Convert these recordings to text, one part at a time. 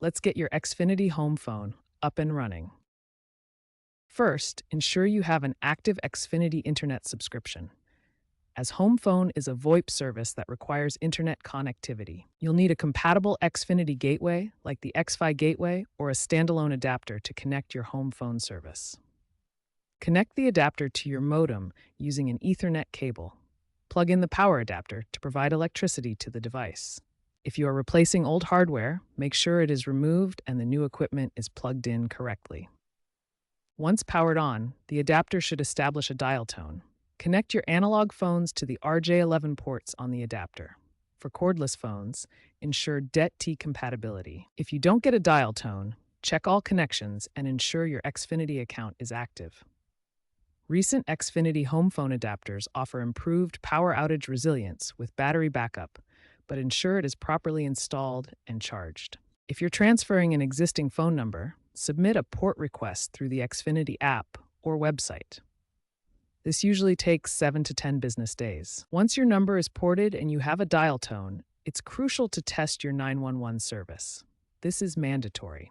let's get your Xfinity home phone up and running. First, ensure you have an active Xfinity Internet subscription, as home phone is a VoIP service that requires internet connectivity. You'll need a compatible Xfinity gateway, like the Xfi gateway, or a standalone adapter to connect your home phone service. Connect the adapter to your modem using an Ethernet cable. Plug in the power adapter to provide electricity to the device. If you are replacing old hardware, make sure it is removed and the new equipment is plugged in correctly. Once powered on, the adapter should establish a dial tone. Connect your analog phones to the RJ11 ports on the adapter. For cordless phones, ensure Det-T compatibility. If you don't get a dial tone, check all connections and ensure your Xfinity account is active. Recent Xfinity home phone adapters offer improved power outage resilience with battery backup, but ensure it is properly installed and charged. If you're transferring an existing phone number, submit a port request through the Xfinity app or website. This usually takes 7 to 10 business days. Once your number is ported and you have a dial tone, it's crucial to test your 911 service. This is mandatory.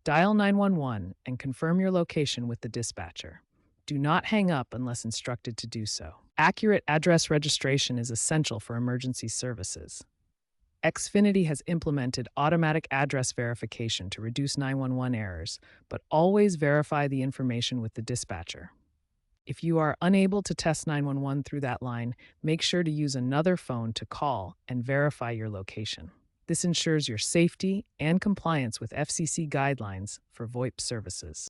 Dial 911 and confirm your location with the dispatcher. Do not hang up unless instructed to do so. Accurate address registration is essential for emergency services. Xfinity has implemented automatic address verification to reduce 911 errors, but always verify the information with the dispatcher. If you are unable to test 911 through that line, make sure to use another phone to call and verify your location. This ensures your safety and compliance with FCC guidelines for VoIP services.